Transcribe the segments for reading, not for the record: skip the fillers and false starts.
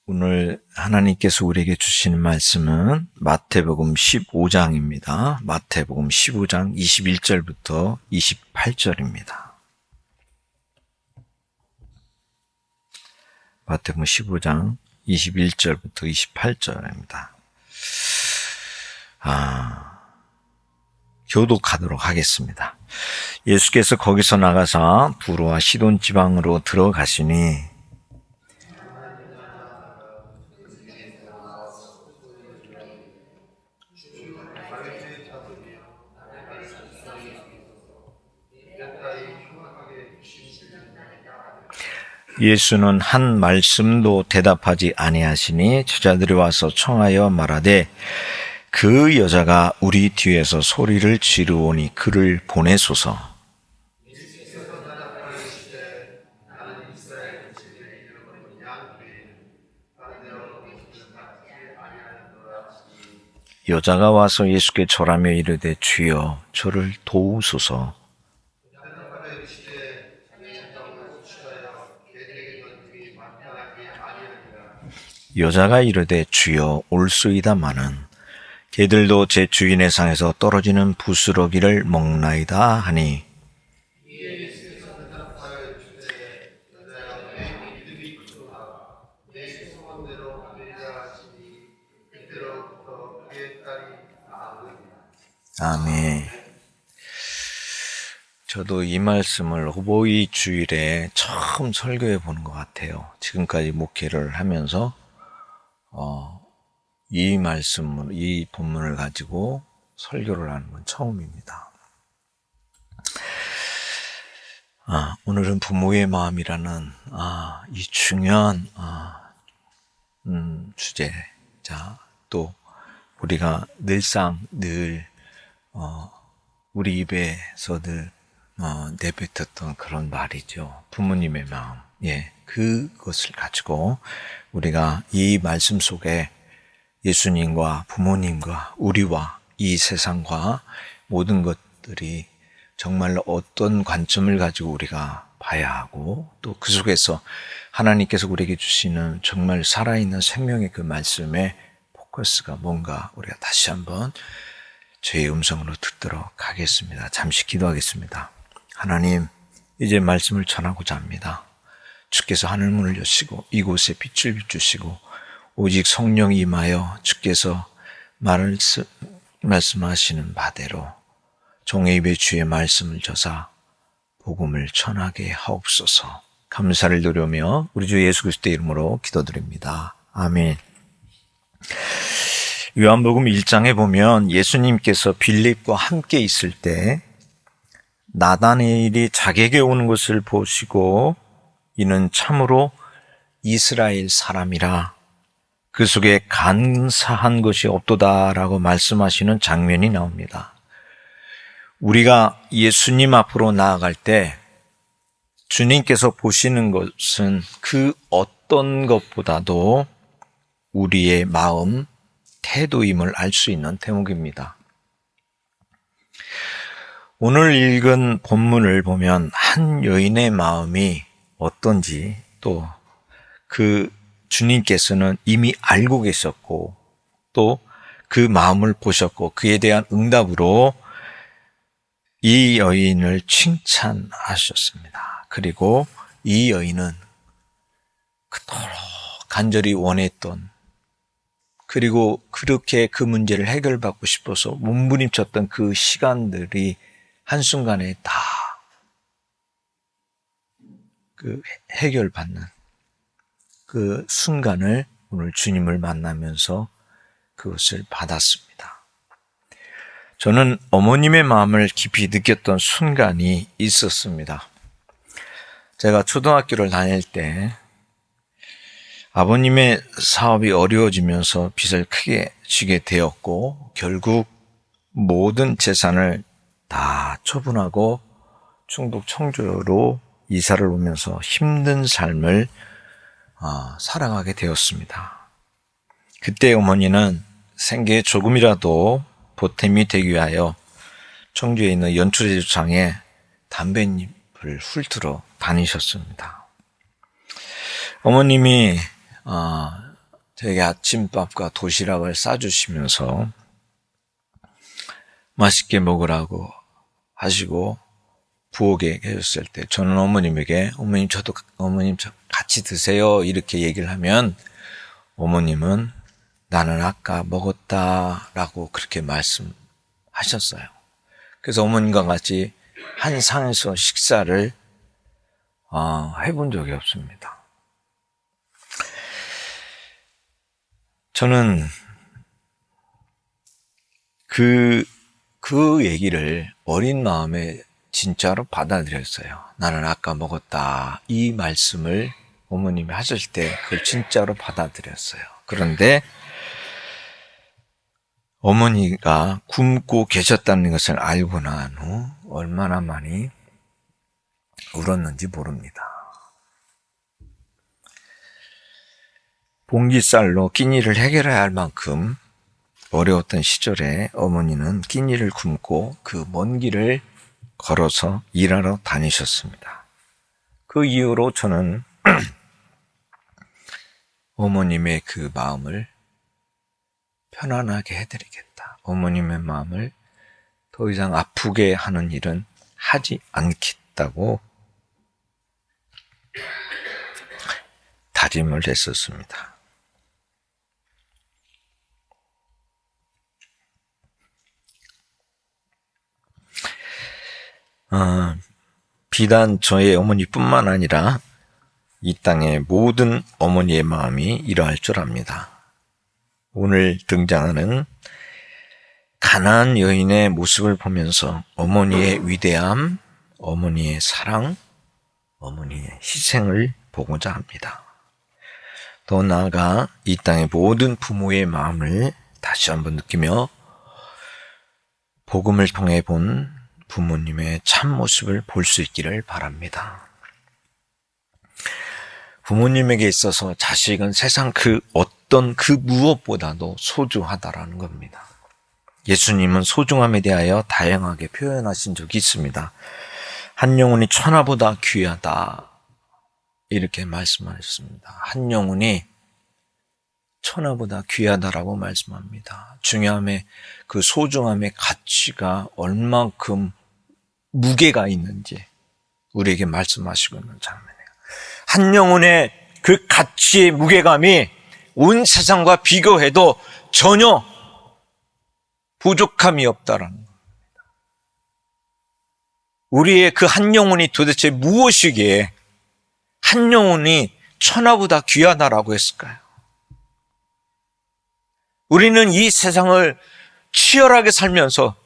오늘 하나님께서 우리에게 주시는 말씀은 마태복음 15장입니다. 마태복음 15장 21절부터 28절입니다. 마태복음 15장 21절부터 28절입니다. 교독하도록 하겠습니다. 예수께서 거기서 나가사 두로와 시돈 지방으로 들어가시니 예수는 한 말씀도 대답하지 아니하시니 제자들이 와서 청하여 말하되 그 여자가 우리 뒤에서 소리를 지르오니 그를 보내소서. 여자가 와서 예수께 절하며 이르되 주여 저를 도우소서. 여자가 이르되 주여 올소이다마는 개들도 제 주인의 상에서 떨어지는 부스러기를 먹나이다 하니 아멘. 저도 이 말씀을 호보이 주일에 처음 설교해 보는 것 같아요. 지금까지 목회를 하면서 이 말씀을, 이 본문을 가지고 설교를 하는 건 처음입니다. 오늘은 부모의 마음이라는 이 중요한 주제자, 또 우리가 늘상 늘 우리 입에서 늘 내뱉었던 그런 말이죠. 부모님의 마음. 그것을 가지고 우리가 이 말씀 속에 예수님과 부모님과 우리와 이 세상과 모든 것들이 정말로 어떤 관점을 가지고 우리가 봐야 하고 또 그 속에서 하나님께서 우리에게 주시는 정말 살아있는 생명의 그 말씀의 포커스가 뭔가 우리가 다시 한번 저의 음성으로 듣도록 하겠습니다. 잠시 기도하겠습니다. 하나님, 이제 말씀을 전하고자 합니다. 주께서 하늘문을 여시고 이곳에 빛을 비추시고 오직 성령이 임하여 주께서 말씀하시는 바대로 종의 입에 주의 말씀을 저사 복음을 전하게 하옵소서. 감사를 드리며 우리 주 예수 그리스도의 이름으로 기도드립니다. 아멘. 요한복음 1장에 보면 예수님께서 빌립과 함께 있을 때 나다나엘이 자기에게 오는 것을 보시고 이는 참으로 이스라엘 사람이라 그 속에 간사한 것이 없도다라고 말씀하시는 장면이 나옵니다. 우리가 예수님 앞으로 나아갈 때 주님께서 보시는 것은 그 어떤 것보다도 우리의 마음, 태도임을 알 수 있는 대목입니다. 오늘 읽은 본문을 보면 한 여인의 마음이 어떤지 또 그 주님께서는 이미 알고 계셨고 또 그 마음을 보셨고 그에 대한 응답으로 이 여인을 칭찬하셨습니다. 그리고 이 여인은 그토록 간절히 원했던 그리고 그렇게 그 문제를 해결받고 싶어서 몸부림쳤던 그 시간들이 한순간에 다 그 해결받는 그 순간을 오늘 주님을 만나면서 그것을 받았습니다. 저는 어머님의 마음을 깊이 느꼈던 순간이 있었습니다. 제가 초등학교를 다닐 때 아버님의 사업이 어려워지면서 빚을 크게 지게 되었고 결국 모든 재산을 다 처분하고 충북 청주로 이사를 오면서 힘든 삶을 살아가게 되었습니다. 그때 어머니는 생계에 조금이라도 보탬이 되기 위하여 청주에 있는 연초제조창에 담뱃잎을 훑으러 다니셨습니다. 어머님이 저에게 아침밥과 도시락을 싸주시면서 맛있게 먹으라고 하시고 부엌에 계셨을 때 저는 어머님에게 어머님 저 같이 드세요 이렇게 얘기를 하면 어머님은 나는 아까 먹었다라고 그렇게 말씀하셨어요. 그래서 어머님과 같이 한 상에서 식사를 해본 적이 없습니다. 저는 그 얘기를 어린 마음에 진짜로 받아들였어요. 나는 아까 먹었다. 이 말씀을 어머님이 하실 때 그걸 진짜로 받아들였어요. 그런데 어머니가 굶고 계셨다는 것을 알고 난 후 얼마나 많이 울었는지 모릅니다. 봉지쌀로 끼니를 해결해야 할 만큼 어려웠던 시절에 어머니는 끼니를 굶고 그 먼 길을 걸어서 일하러 다니셨습니다. 그 이후로 저는 어머님의 그 마음을 편안하게 해드리겠다. 어머님의 마음을 더 이상 아프게 하는 일은 하지 않겠다고 다짐을 했었습니다. 비단 저의 어머니뿐만 아니라 이 땅의 모든 어머니의 마음이 이러할 줄 압니다. 오늘 등장하는 가나안 여인의 모습을 보면서 어머니의 위대함, 어머니의 사랑, 어머니의 희생을 보고자 합니다. 더 나아가 이 땅의 모든 부모의 마음을 다시 한번 느끼며 복음을 통해 본 부모님의 참모습을 볼 수 있기를 바랍니다. 부모님에게 있어서 자식은 세상 그 어떤 그 무엇보다도 소중하다라는 겁니다. 예수님은 소중함에 대하여 다양하게 표현하신 적이 있습니다. 한 영혼이 천하보다 귀하다 이렇게 말씀하셨습니다. 한 영혼이 천하보다 귀하다라고 말씀합니다. 중요함의 그 소중함의 가치가 얼만큼 무게가 있는지 우리에게 말씀하시고 있는 장면이에요. 한 영혼의 그 가치의 무게감이 온 세상과 비교해도 전혀 부족함이 없다라는 겁니다. 우리의 그 한 영혼이 도대체 무엇이기에 한 영혼이 천하보다 귀하다라고 했을까요? 우리는 이 세상을 치열하게 살면서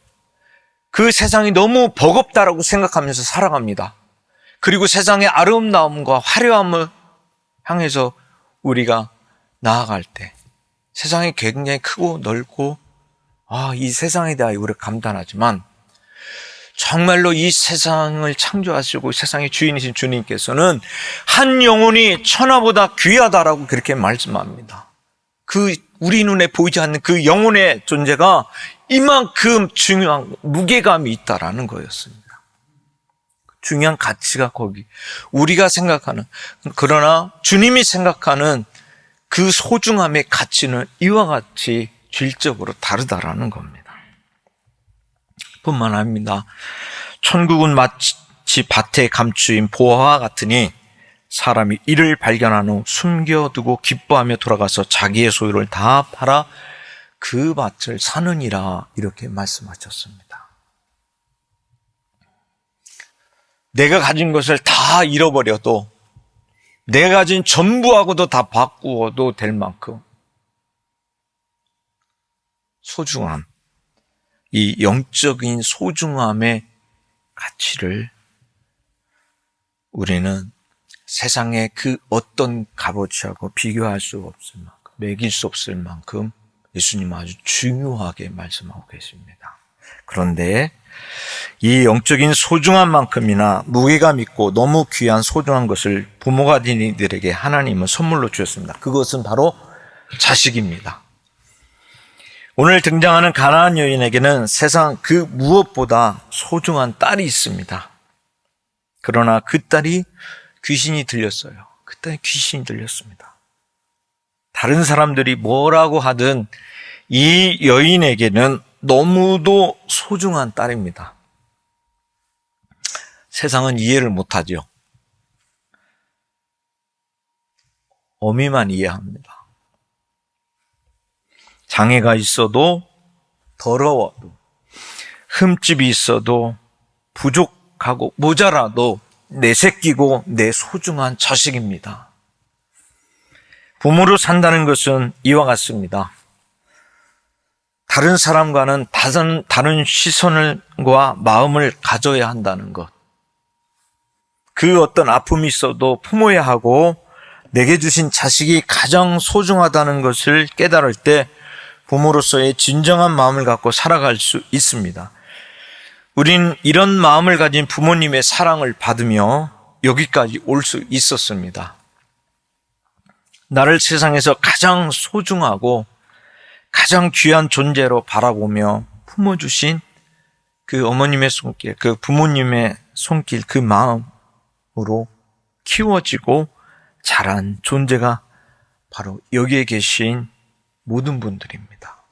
그 세상이 너무 버겁다라고 생각하면서 살아갑니다. 그리고 세상의 아름다움과 화려함을 향해서 우리가 나아갈 때 세상이 굉장히 크고 넓고 이 세상에 대하여 우리가 감탄하지만 정말로 이 세상을 창조하시고 세상의 주인이신 주님께서는 한 영혼이 천하보다 귀하다라고 그렇게 말씀합니다. 그 우리 눈에 보이지 않는 그 영혼의 존재가 이만큼 중요한 무게감이 있다라는 거였습니다. 중요한 가치가 거기. 우리가 생각하는, 그러나 주님이 생각하는 그 소중함의 가치는 이와 같이 질적으로 다르다라는 겁니다. 뿐만 아닙니다. 천국은 마치 밭에 감추인 보화와 같으니 사람이 이를 발견한 후 숨겨두고 기뻐하며 돌아가서 자기의 소유를 다 팔아 그 밭을 사느니라 이렇게 말씀하셨습니다. 내가 가진 것을 다 잃어버려도 내가 가진 전부하고도 다 바꾸어도 될 만큼 소중한 이 영적인 소중함의 가치를 우리는 세상의 그 어떤 값어치하고 비교할 수 없을 만큼, 매길 수 없을 만큼 예수님은 아주 중요하게 말씀하고 계십니다. 그런데 이 영적인 소중한 만큼이나 무게감 있고 너무 귀한 소중한 것을 부모가 된 이들에게 하나님은 선물로 주셨습니다. 그것은 바로 자식입니다. 오늘 등장하는 가나안 여인에게는 세상 그 무엇보다 소중한 딸이 있습니다. 그러나 그 딸이 귀신이 들렸어요. 그 딸이 귀신이 들렸습니다. 다른 사람들이 뭐라고 하든 이 여인에게는 너무도 소중한 딸입니다. 세상은 이해를 못하죠. 어미만 이해합니다. 장애가 있어도 더러워도 흠집이 있어도 부족하고 모자라도 내 새끼고 내 소중한 자식입니다. 부모로 산다는 것은 이와 같습니다. 다른 사람과는 다른 시선과 마음을 가져야 한다는 것. 그 어떤 아픔이 있어도 품어야 하고 내게 주신 자식이 가장 소중하다는 것을 깨달을 때 부모로서의 진정한 마음을 갖고 살아갈 수 있습니다. 우린 이런 마음을 가진 부모님의 사랑을 받으며 여기까지 올 수 있었습니다. 나를 세상에서 가장 소중하고 가장 귀한 존재로 바라보며 품어주신 그 어머님의 손길, 그 부모님의 손길, 그 마음으로 키워지고 자란 존재가 바로 여기에 계신 모든 분들입니다.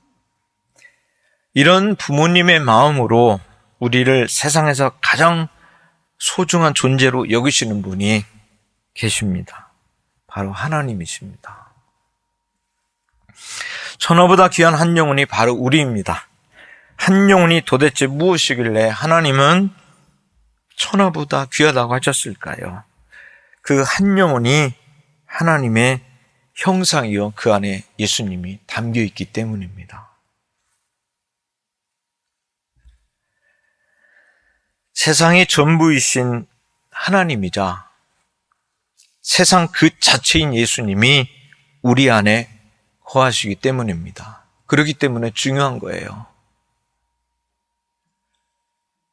이런 부모님의 마음으로 우리를 세상에서 가장 소중한 존재로 여기시는 분이 계십니다. 바로 하나님이십니다. 천하보다 귀한 한 영혼이 바로 우리입니다. 한 영혼이 도대체 무엇이길래 하나님은 천하보다 귀하다고 하셨을까요? 그 한 영혼이 하나님의 형상이요 그 안에 예수님이 담겨 있기 때문입니다. 세상의 전부이신 하나님이자 세상 그 자체인 예수님이 우리 안에 거하시기 때문입니다. 그렇기 때문에 중요한 거예요.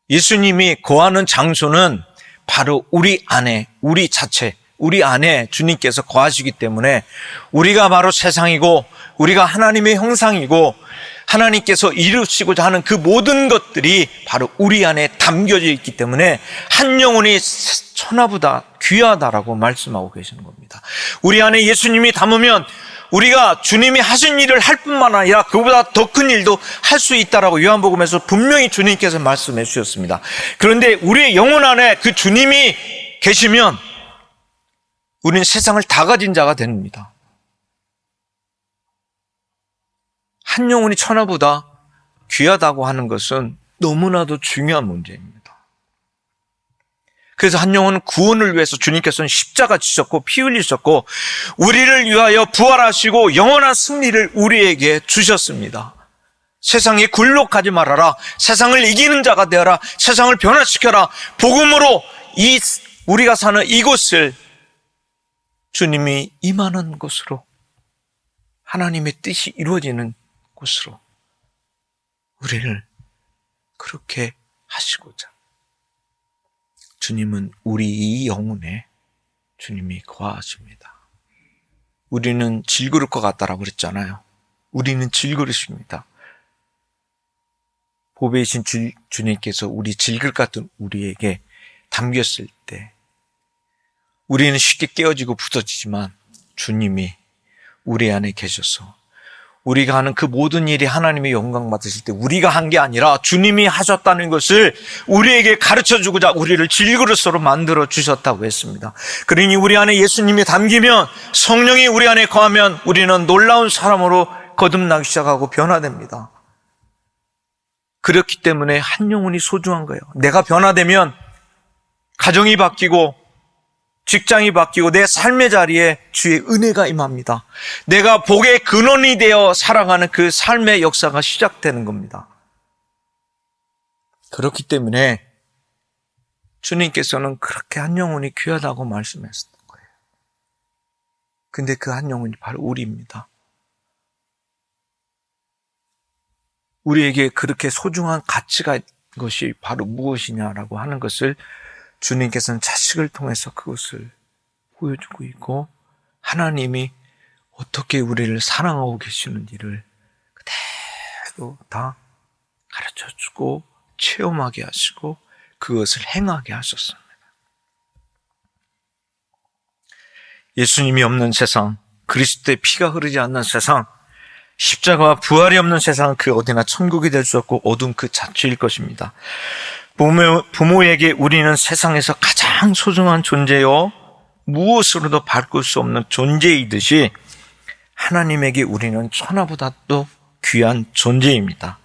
예수님이 거하는 장소는 바로 우리 안에, 우리 자체, 우리 안에 주님께서 거하시기 때문에 우리가 바로 세상이고 우리가 하나님의 형상이고 하나님께서 이루시고자 하는 그 모든 것들이 바로 우리 안에 담겨져 있기 때문에 한 영혼이 천하보다 귀하다라고 말씀하고 계시는 겁니다. 우리 안에 예수님이 담으면 우리가 주님이 하신 일을 할 뿐만 아니라 그보다 더 큰 일도 할 수 있다라고 요한복음에서 분명히 주님께서 말씀해 주셨습니다. 그런데 우리의 영혼 안에 그 주님이 계시면 우리는 세상을 다 가진 자가 됩니다. 한 영혼이 천하보다 귀하다고 하는 것은 너무나도 중요한 문제입니다. 그래서 한 영혼은 구원을 위해서 주님께서는 십자가 지셨고 피 흘리셨고 우리를 위하여 부활하시고 영원한 승리를 우리에게 주셨습니다. 세상에 굴욕하지 말아라. 세상을 이기는 자가 되어라. 세상을 변화시켜라. 복음으로 우리가 사는 이곳을 주님이 임하는 곳으로 하나님의 뜻이 이루어지는 곳으로 우리를 그렇게 하시고자 주님은 우리 영혼에 주님이 거하십니다. 우리는 질그릇 것 같다라고 그랬잖아요. 우리는 질그릇입니다. 보배이신 주님께서 우리 질그릇 같은 우리에게 담겼을 때 우리는 쉽게 깨어지고 부서지지만 주님이 우리 안에 계셔서 우리가 하는 그 모든 일이 하나님의 영광 받으실 때 우리가 한 게 아니라 주님이 하셨다는 것을 우리에게 가르쳐주고자 우리를 질그릇으로 만들어 주셨다고 했습니다. 그러니 우리 안에 예수님이 담기면 성령이 우리 안에 거하면 우리는 놀라운 사람으로 거듭나기 시작하고 변화됩니다. 그렇기 때문에 한 영혼이 소중한 거예요. 내가 변화되면 가정이 바뀌고 직장이 바뀌고 내 삶의 자리에 주의 은혜가 임합니다. 내가 복의 근원이 되어 살아가는 그 삶의 역사가 시작되는 겁니다. 그렇기 때문에 주님께서는 그렇게 한 영혼이 귀하다고 말씀하셨던 거예요. 근데 그 한 영혼이 바로 우리입니다. 우리에게 그렇게 소중한 가치가 것이 바로 무엇이냐라고 하는 것을 주님께서는 자식을 통해서 그것을 보여주고 있고 하나님이 어떻게 우리를 사랑하고 계시는지를 그대로 다 가르쳐주고 체험하게 하시고 그것을 행하게 하셨습니다. 예수님이 없는 세상, 그리스도의 피가 흐르지 않는 세상, 십자가와 부활이 없는 세상은 그 어디나 천국이 될 수 없고 어둠 그 자체일 것입니다. 부모에게 우리는 세상에서 가장 소중한 존재요, 무엇으로도 바꿀 수 없는 존재이듯이 하나님에게 우리는 천하보다도 귀한 존재입니다.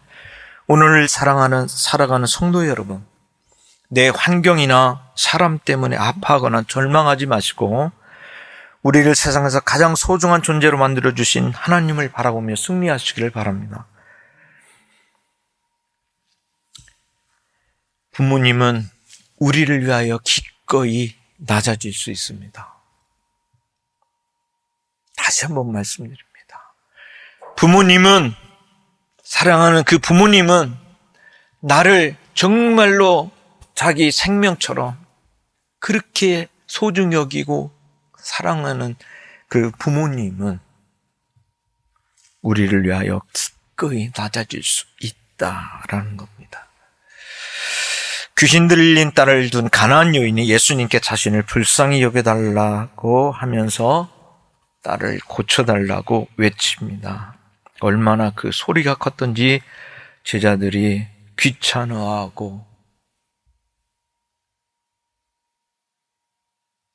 오늘 살아가는 성도 여러분, 내 환경이나 사람 때문에 아파하거나 절망하지 마시고 우리를 세상에서 가장 소중한 존재로 만들어주신 하나님을 바라보며 승리하시기를 바랍니다. 부모님은 우리를 위하여 기꺼이 낮아질 수 있습니다. 다시 한번 말씀드립니다. 부모님은, 사랑하는 그 부모님은 나를 정말로 자기 생명처럼 그렇게 소중히 여기고 사랑하는 그 부모님은 우리를 위하여 기꺼이 낮아질 수 있다라는 겁니다. 귀신 들린 딸을 둔 가나안 여인이 예수님께 자신을 불쌍히 여겨달라고 하면서 딸을 고쳐달라고 외칩니다. 얼마나 그 소리가 컸던지 제자들이 귀찮아하고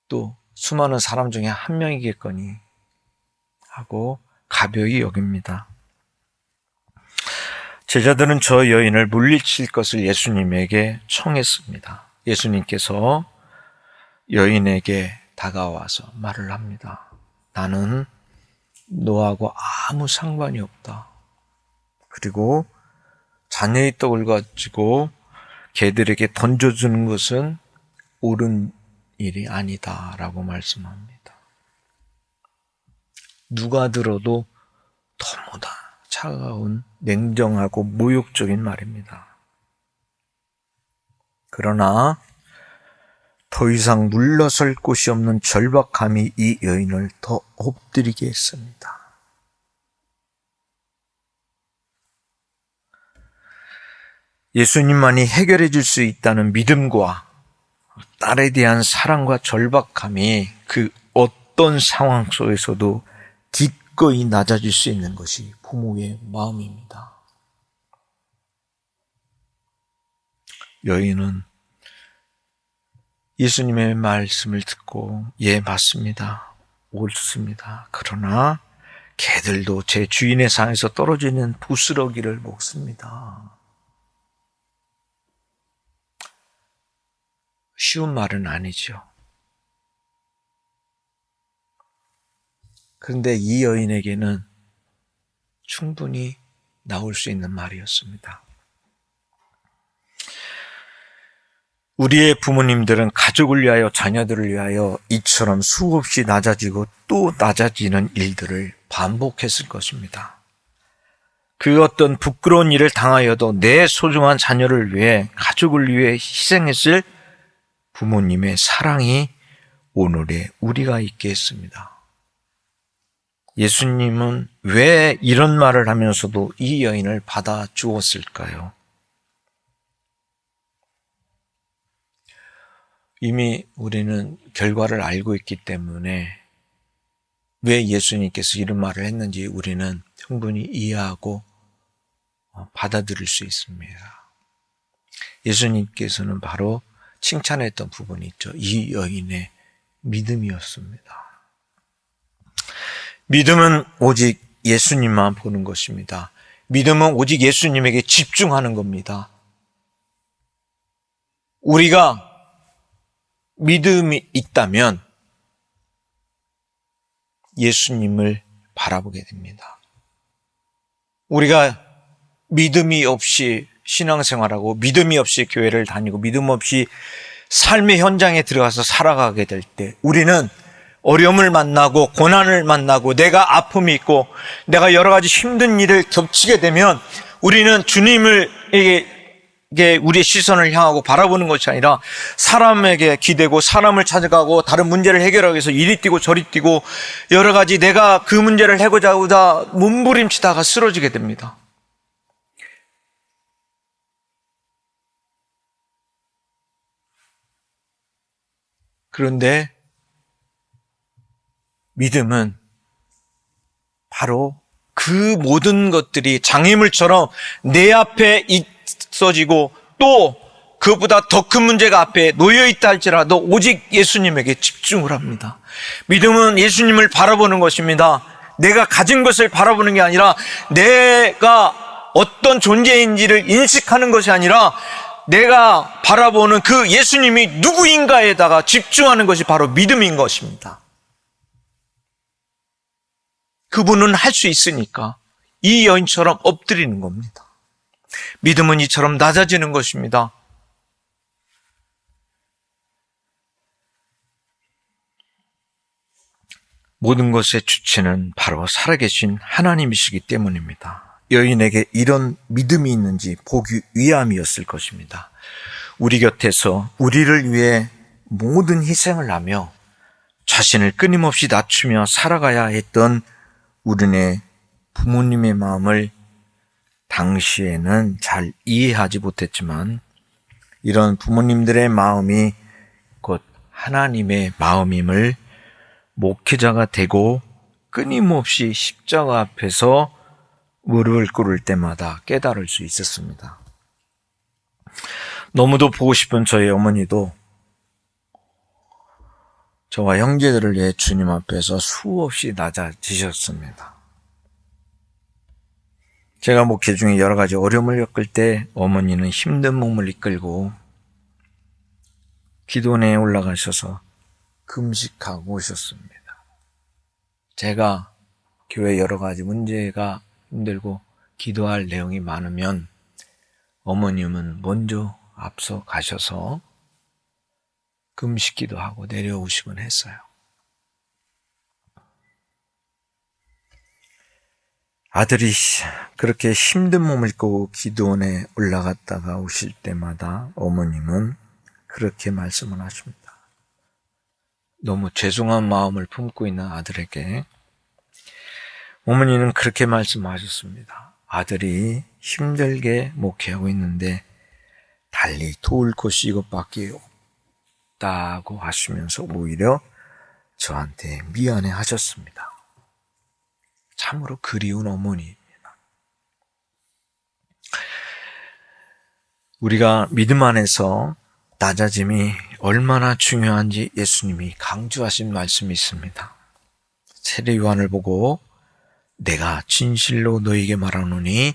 또 수많은 사람 중에 한 명이겠거니 하고 가벼이 여깁니다. 제자들은 저 여인을 물리칠 것을 예수님에게 청했습니다. 예수님께서 여인에게 다가와서 말을 합니다. 나는 너하고 아무 상관이 없다. 그리고 자녀의 떡을 가지고 개들에게 던져주는 것은 옳은 일이 아니다라고 말씀합니다. 누가 들어도 너무나 차가운 냉정하고 모욕적인 말입니다. 그러나 더 이상 물러설 곳이 없는 절박함이 이 여인을 더 엎드리게 했습니다. 예수님만이 해결해 줄 수 있다는 믿음과 딸에 대한 사랑과 절박함이 그 어떤 상황 속에서도 기꺼이 낮아질 수 있는 것이 부모의 마음입니다. 여인은 예수님의 말씀을 듣고 예, 맞습니다. 옳습니다. 그러나 개들도 제 주인의 상에서 떨어지는 부스러기를 먹습니다. 쉬운 말은 아니죠. 그런데 이 여인에게는 충분히 나올 수 있는 말이었습니다. 우리의 부모님들은 가족을 위하여, 자녀들을 위하여 이처럼 수없이 낮아지고 또 낮아지는 일들을 반복했을 것입니다. 그 어떤 부끄러운 일을 당하여도 내 소중한 자녀를 위해, 가족을 위해 희생했을 부모님의 사랑이 오늘의 우리가 있게 했습니다. 예수님은 왜 이런 말을 하면서도 이 여인을 받아주었을까요? 이미 우리는 결과를 알고 있기 때문에 왜 예수님께서 이런 말을 했는지 우리는 충분히 이해하고 받아들일 수 있습니다. 예수님께서는 바로 칭찬했던 부분이 있죠. 이 여인의 믿음이었습니다. 믿음은 오직 예수님만 보는 것입니다. 믿음은 오직 예수님에게 집중하는 겁니다. 우리가 믿음이 있다면 예수님을 바라보게 됩니다. 우리가 믿음이 없이 신앙생활하고 믿음이 없이 교회를 다니고 믿음 없이 삶의 현장에 들어가서 살아가게 될 때 우리는 어려움을 만나고 고난을 만나고 내가 아픔이 있고 내가 여러 가지 힘든 일을 겹치게 되면 우리는 주님을 우리의 시선을 향하고 바라보는 것이 아니라 사람에게 기대고 사람을 찾아가고 다른 문제를 해결하기 위해서 이리 뛰고 저리 뛰고 여러 가지 내가 그 문제를 해고자 몸부림치다가 쓰러지게 됩니다. 그런데 믿음은 바로 그 모든 것들이 장애물처럼 내 앞에 있어지고 또 그보다 더 큰 문제가 앞에 놓여있다 할지라도 오직 예수님에게 집중을 합니다. 믿음은 예수님을 바라보는 것입니다. 내가 가진 것을 바라보는 게 아니라 내가 어떤 존재인지를 인식하는 것이 아니라 내가 바라보는 그 예수님이 누구인가에다가 집중하는 것이 바로 믿음인 것입니다. 그분은 할 수 있으니까 이 여인처럼 엎드리는 겁니다. 믿음은 이처럼 낮아지는 것입니다. 모든 것의 주체는 바로 살아계신 하나님이시기 때문입니다. 여인에게 이런 믿음이 있는지 보기 위함이었을 것입니다. 우리 곁에서 우리를 위해 모든 희생을 하며 자신을 끊임없이 낮추며 살아가야 했던 우리네 부모님의 마음을 당시에는 잘 이해하지 못했지만 이런 부모님들의 마음이 곧 하나님의 마음임을 목회자가 되고 끊임없이 십자가 앞에서 무릎을 꿇을 때마다 깨달을 수 있었습니다. 너무도 보고 싶은 저희 어머니도 저와 형제들을 위해 주님 앞에서 수없이 낮아지셨습니다. 제가 목회 중에 여러 가지 어려움을 겪을 때 어머니는 힘든 몸을 이끌고 기도원에 올라가셔서 금식하고 오셨습니다. 제가 교회 여러 가지 문제가 힘들고 기도할 내용이 많으면 어머님은 먼저 앞서 가셔서 금식기도 하고 내려오시곤 했어요. 아들이 그렇게 힘든 몸을 입고 기도원에 올라갔다가 오실 때마다 어머님은 그렇게 말씀을 하십니다. 너무 죄송한 마음을 품고 있는 아들에게 어머니는 그렇게 말씀하셨습니다. 아들이 힘들게 목회하고 있는데 달리 도울 것이 이것밖에 없다고 하시면서 오히려 저한테 미안해 하셨습니다. 참으로 그리운 어머니입니다. 우리가 믿음 안에서 낮아짐이 얼마나 중요한지 예수님이 강조하신 말씀이 있습니다. 세례 요한을 보고 내가 진실로 너에게 말하노니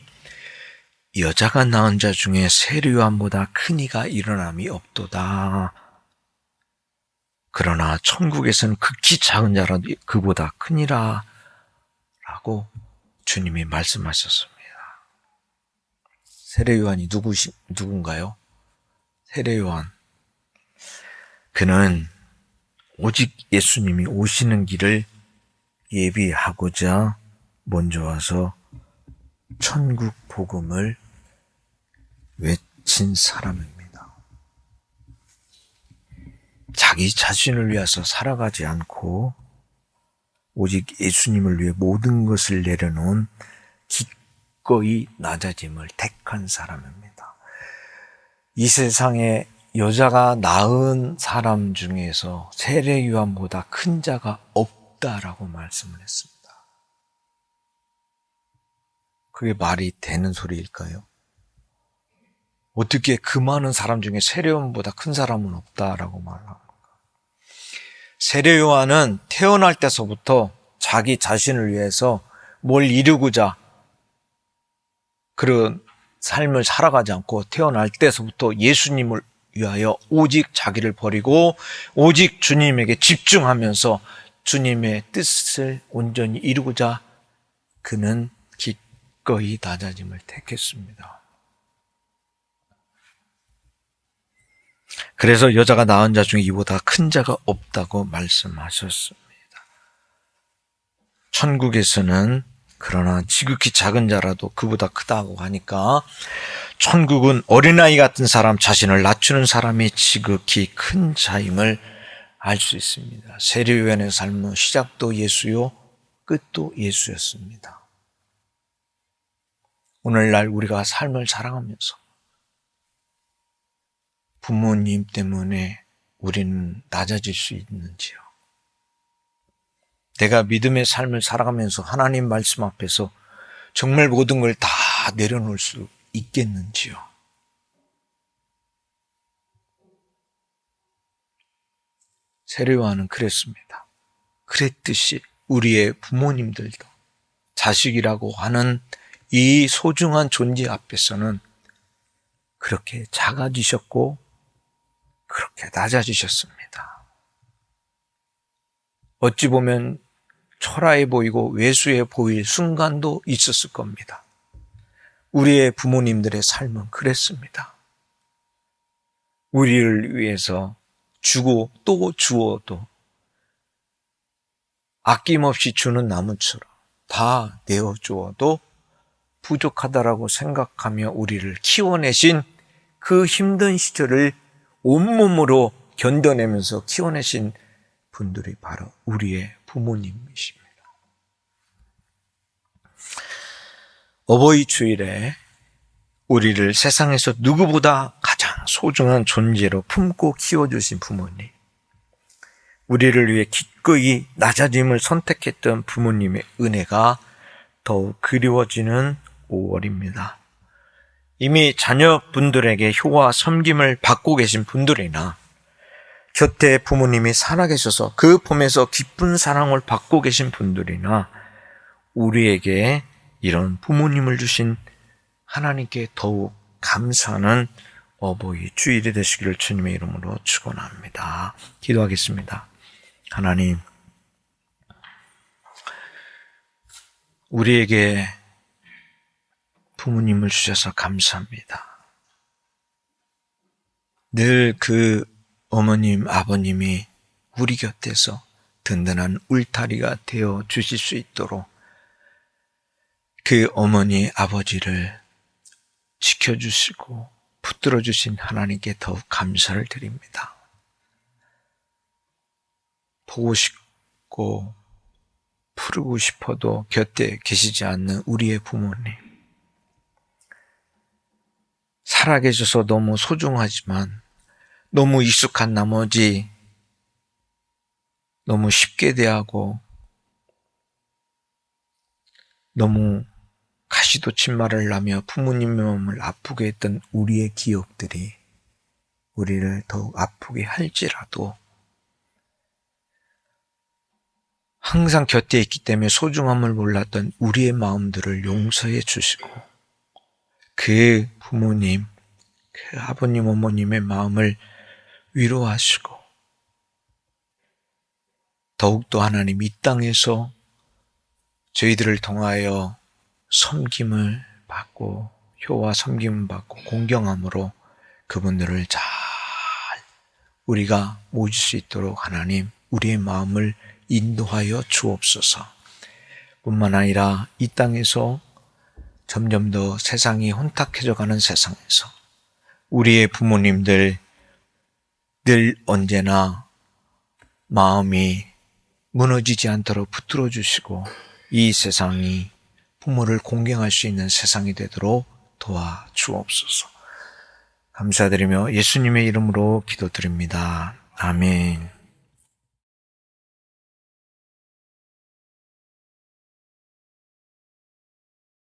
여자가 낳은 자 중에 세례 요한보다 큰 이가 일어남이 없도다. 그러나 천국에서는 극히 작은 자라도 그보다 크니라 라고 주님이 말씀하셨습니다. 세례 요한이 누군가요? 세례 요한. 그는 오직 예수님이 오시는 길을 예비하고자 먼저 와서 천국 복음을 외친 사람입니다. 자기 자신을 위해서 살아가지 않고 오직 예수님을 위해 모든 것을 내려놓은 기꺼이 낮아짐을 택한 사람입니다. 이 세상에 여자가 낳은 사람 중에서 세례 요한보다 큰 자가 없다라고 말씀을 했습니다. 그게 말이 되는 소리일까요? 어떻게 그 많은 사람 중에 세례 요한보다 큰 사람은 없다라고 말합니까? 세례 요한은 태어날 때서부터 자기 자신을 위해서 뭘 이루고자 그런 삶을 살아가지 않고 태어날 때서부터 예수님을 위하여 오직 자기를 버리고 오직 주님에게 집중하면서 주님의 뜻을 온전히 이루고자 그는 기꺼이 낮아짐을 택했습니다. 그래서 여자가 낳은 자 중에 이보다 큰 자가 없다고 말씀하셨습니다. 천국에서는 그러나 지극히 작은 자라도 그보다 크다고 하니까 천국은 어린아이 같은 사람, 자신을 낮추는 사람이 지극히 큰 자임을 알 수 있습니다. 세례 요한의 삶은 시작도 예수요, 끝도 예수였습니다. 오늘날 우리가 삶을 살아가면서 부모님 때문에 우리는 낮아질 수 있는지요? 내가 믿음의 삶을 살아가면서 하나님 말씀 앞에서 정말 모든 걸 다 내려놓을 수 있겠는지요? 세례요한은 그랬습니다. 그랬듯이 우리의 부모님들도 자식이라고 하는 이 소중한 존재 앞에서는 그렇게 작아지셨고 그렇게 낮아지셨습니다. 어찌 보면 초라해 보이고 왜소해 보일 순간도 있었을 겁니다. 우리의 부모님들의 삶은 그랬습니다. 우리를 위해서 주고 또 주어도 아낌없이 주는 나무처럼 다 내어주어도 부족하다라고 생각하며 우리를 키워내신 그 힘든 시절을 온몸으로 견뎌내면서 키워내신 분들이 바로 우리의 부모님이십니다. 어버이 주일에 우리를 세상에서 누구보다 가장 소중한 존재로 품고 키워주신 부모님, 우리를 위해 기꺼이 낮아짐을 선택했던 부모님의 은혜가 더욱 그리워지는 5월입니다. 이미 자녀분들에게 효와 섬김을 받고 계신 분들이나 곁에 부모님이 살아계셔서 그 봄에서 기쁜 사랑을 받고 계신 분들이나 우리에게 이런 부모님을 주신 하나님께 더욱 감사하는 어버이 주일이 되시기를 주님의 이름으로 축원합니다. 기도하겠습니다. 하나님, 우리에게 부모님을 주셔서 감사합니다. 늘 그 어머님, 아버님이 우리 곁에서 든든한 울타리가 되어 주실 수 있도록 그 어머니, 아버지를 지켜주시고 붙들어 주신 하나님께 더욱 감사를 드립니다. 보고 싶고 부르고 싶어도 곁에 계시지 않는 우리의 부모님, 살아계셔서 너무 소중하지만 너무 익숙한 나머지 너무 쉽게 대하고 너무 가시도 침말을 나며 부모님의 마음을 아프게 했던 우리의 기억들이 우리를 더욱 아프게 할지라도 항상 곁에 있기 때문에 소중함을 몰랐던 우리의 마음들을 용서해 주시고 그 부모님, 그 아버님, 어머님의 마음을 위로하시고 더욱더 하나님 이 땅에서 저희들을 통하여 섬김을 받고 효와 섬김을 받고 공경함으로 그분들을 잘 우리가 모실 수 있도록 하나님 우리의 마음을 인도하여 주옵소서. 뿐만 아니라 이 땅에서 점점 더 세상이 혼탁해져 가는 세상에서 우리의 부모님들 늘 언제나 마음이 무너지지 않도록 붙들어 주시고 이 세상이 부모를 공경할 수 있는 세상이 되도록 도와주옵소서. 감사드리며 예수님의 이름으로 기도드립니다. 아멘.